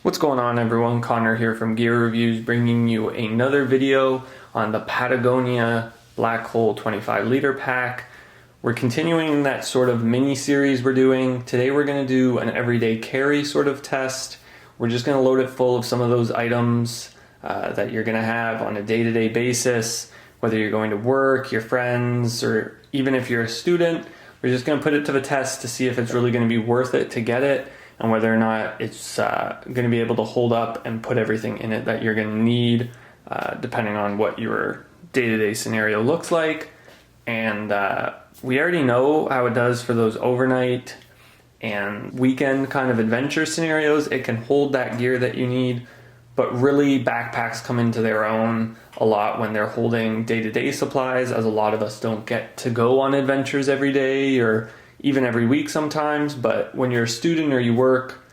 What's going on, everyone? Connor here from Gear Reviews, bringing you another video on the Patagonia Black Hole 25 liter pack. We're continuing that sort of mini series we're doing. Today we're going to do an everyday carry sort of test. We're just going to load it full of some of those items that you're going to have on a day-to-day basis, whether you're going to work, your friends, or even if you're a student. We're just going to put it to the test to see if it's really going to be worth it to get it, and whether or not it's going to be able to hold up and put everything in it that you're going to need, depending on what your day-to-day scenario looks like. And we already know how it does for those overnight and weekend kind of adventure scenarios. It can hold that gear that you need, but really backpacks come into their own a lot when they're holding day-to-day supplies, as a lot of us don't get to go on adventures every day or even every week sometimes. But when you're a student or you work,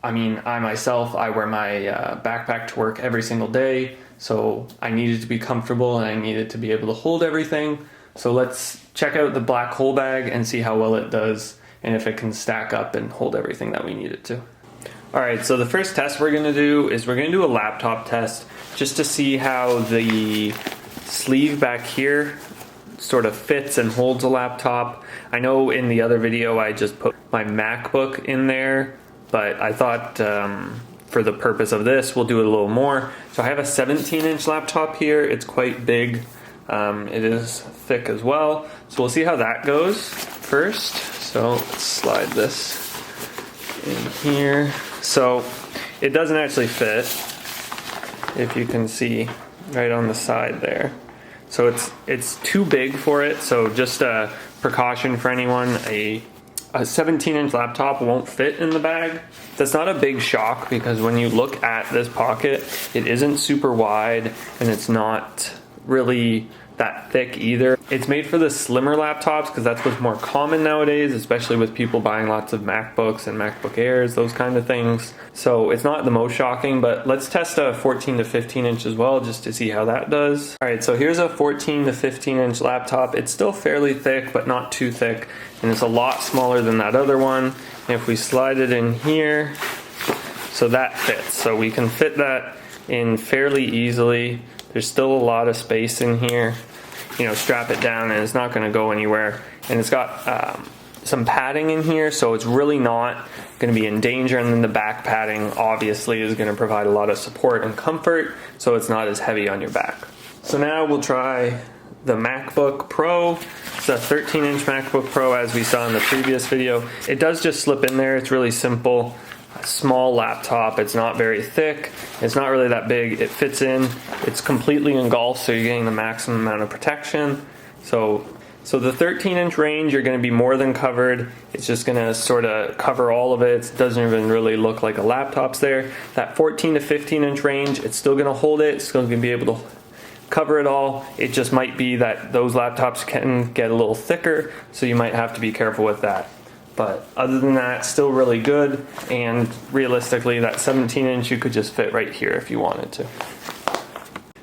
I myself, I wear my backpack to work every single day, so I needed to be comfortable and I needed to be able to hold everything. So let's check out the black hole bag and see how well it does and if it can stack up and hold everything that we need it to. Alright, so the first test we're going to do is we're going to do a laptop test just to see how the sleeve back here sort of fits and holds a laptop. I know in the other video I just put my MacBook in there, but I thought for the purpose of this we'll do it a little more. So I have a 17-inch laptop here. It's quite big. It is thick as well. So we'll see how that goes first. So let's slide this in here. So it doesn't actually fit, if you can see right on the side there. So it's too big for it. So just a precaution for anyone, a 17-inch laptop won't fit in the bag. That's not a big shock, because when you look at this pocket, it isn't super wide and it's not really that thick either. It's made for the slimmer laptops because that's what's more common nowadays, especially with people buying lots of MacBooks and MacBook Airs, those kind of things. So it's not the most shocking, but let's test a 14 to 15 inch as well just to see how that does. Alright, so here's a 14 to 15 inch laptop. It's still fairly thick, but not too thick, and it's a lot smaller than that other one. And if we slide it in here, so that fits. So we can fit that in fairly easily. There's still a lot of space in here. You know, strap it down and it's not going to go anywhere. And it's got some padding in here, so it's really not going to be in danger. And then the back padding obviously is going to provide a lot of support and comfort, so it's not as heavy on your back. So now we'll try the Macbook Pro. It's a 13-inch MacBook Pro, as we saw in the previous video. It does just slip in there. It's really simple. A small laptop. It's not very thick. It's not really that big. It fits in. It's completely engulfed, so you're getting the maximum amount of protection. So the 13-inch range, you're going to be more than covered. It's just going to sort of cover all of it. It doesn't even really look like a laptop's there. That 14 to 15-inch range, it's still going to hold it. It's still going to be able to cover it all. It just might be that those laptops can get a little thicker, so you might have to be careful with that. But other than that, still really good, and realistically that 17-inch you could just fit right here if you wanted to.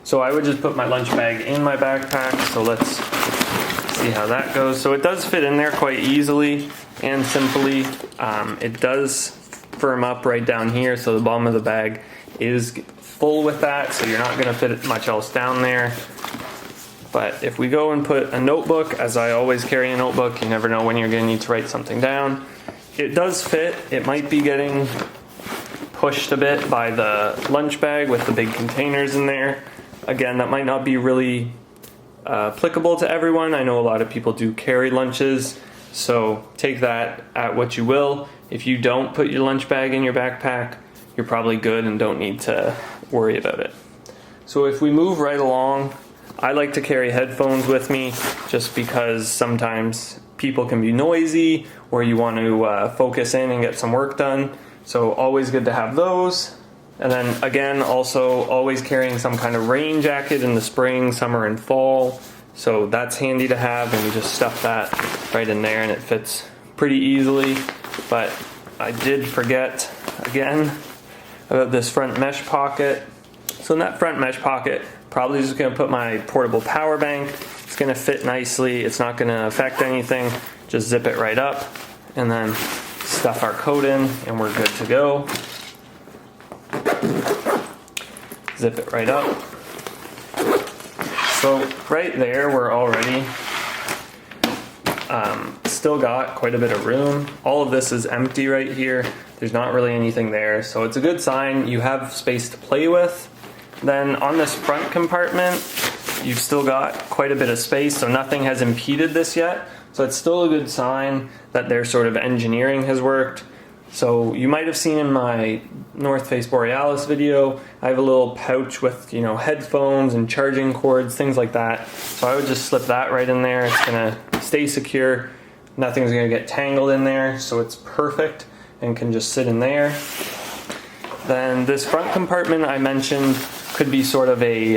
So I would just put my lunch bag in my backpack, so let's see how that goes. So it does fit in there quite easily and simply. It does firm up right down here, so the bottom of the bag is full with that, so you're not going to fit much else down there. But if we go and put a notebook, as I always carry a notebook, you never know when you're going to need to write something down. It does fit. It might be getting pushed a bit by the lunch bag with the big containers in there. Again, that might not be really applicable to everyone. I know a lot of people do carry lunches, so take that at what you will. If you don't put your lunch bag in your backpack, you're probably good and don't need to worry about it. So if we move right along, I like to carry headphones with me just because sometimes people can be noisy or you want to focus in and get some work done. So always good to have those. And then again, also always carrying some kind of rain jacket in the spring, summer, and fall. So that's handy to have, and we just stuff that right in there and it fits pretty easily. But I did forget again about this front mesh pocket. So in that front mesh pocket, probably just going to put my portable power bank. It's going to fit nicely. It's not going to affect anything. Just zip it right up and then stuff our coat in and we're good to go. Zip it right up. So right there, we're already still got quite a bit of room. All of this is empty right here. There's not really anything there, so it's a good sign you have space to play with. Then on this front compartment, you've still got quite a bit of space, so nothing has impeded this yet. So it's still a good sign that their sort of engineering has worked. So you might have seen in my North Face Borealis video, I have a little pouch with, you know, headphones and charging cords, things like that. So I would just slip that right in there. It's gonna stay secure. Nothing's gonna get tangled in there, so it's perfect and can just sit in there. Then this front compartment I mentioned could be sort of a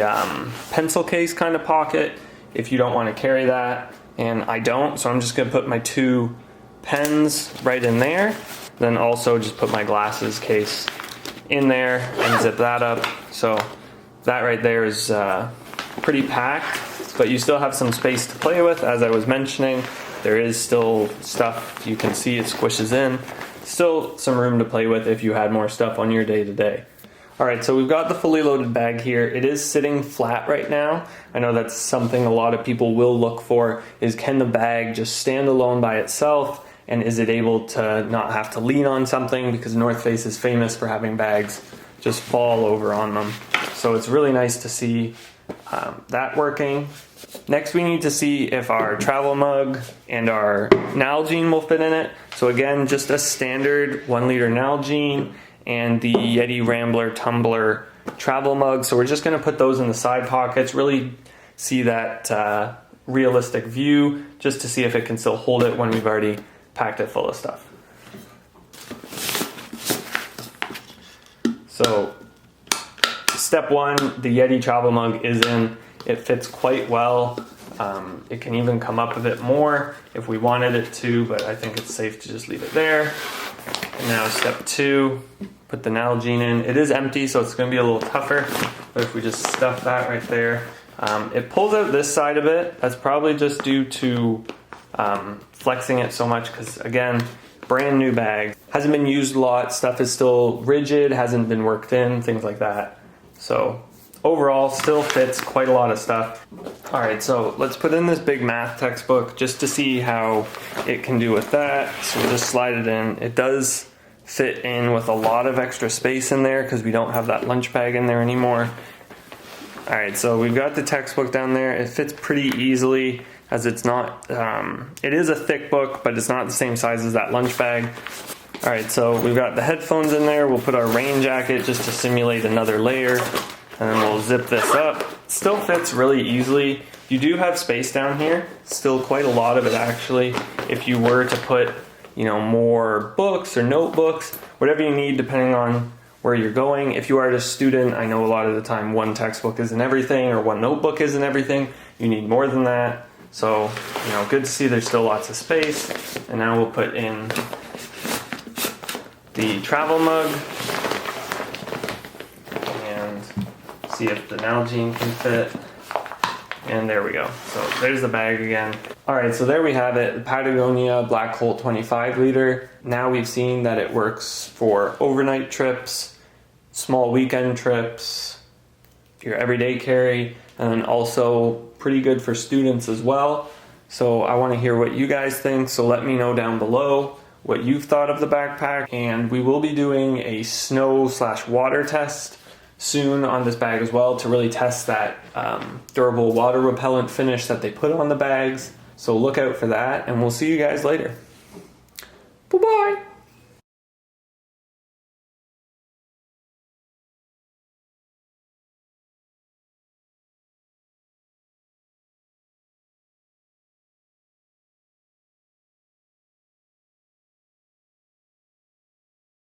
pencil case kind of pocket if you don't want to carry that, and I don't, so I'm just going to put my 2 pens right in there, then also just put my glasses case in there and zip that up. So that right there is pretty packed, but you still have some space to play with. As I was mentioning, there is still stuff, you can see it squishes in, still some room to play with if you had more stuff on your day-to-day. Alright, so we've got the fully loaded bag here. It is sitting flat right now. I know that's something a lot of people will look for, is can the bag just stand alone by itself, and is it able to not have to lean on something, because North Face is famous for having bags just fall over on them. So it's really nice to see that working. Next we need to see if our travel mug and our Nalgene will fit in it. So again, just a standard 1 liter Nalgene and the Yeti Rambler tumbler travel mug. So we're just going to put those in the side pockets, really see that realistic view, just to see if it can still hold it when we've already packed it full of stuff. So step 1, the Yeti travel mug is in. It fits quite well. It can even come up a bit more if we wanted it to, but I think it's safe to just leave it there. And now step 2, put the Nalgene in. It is empty, so it's going to be a little tougher, but if we just stuff that right there, it pulls out this side of it. That's probably just due to flexing it so much, because again, brand new bag. Hasn't been used a lot, stuff is still rigid, hasn't been worked in, things like that. So overall, still fits quite a lot of stuff. Alright, so let's put in this big math textbook just to see how it can do with that. So we'll just slide it in. It does fit in with a lot of extra space in there because we don't have that lunch bag in there anymore. Alright, so we've got the textbook down there. It fits pretty easily, as it's not, it is a thick book, but it's not the same size as that lunch bag. Alright, so we've got the headphones in there. We'll put our rain jacket just to simulate another layer. And then we'll zip this up. It still fits really easily. You do have space down here, still quite a lot of it actually. If you were to put, you know, more books or notebooks, whatever you need depending on where you're going. If you are a student, I know a lot of the time one textbook isn't everything or one notebook isn't everything. You need more than that. So, you know, good to see there's still lots of space. And now we'll put in the travel mug. See if the Nalgene can fit. And there we go. So there's the bag again. Alright, so there we have it. The Patagonia Black Hole 25 liter. Now we've seen that it works for overnight trips, small weekend trips, your everyday carry, and then also pretty good for students as well. So I want to hear what you guys think, so let me know down below what you've thought of the backpack. And we will be doing a snow/water test soon on this bag as well, to really test that durable water repellent finish that they put on the bags. So look out for that, and we'll see you guys later. Bye-bye!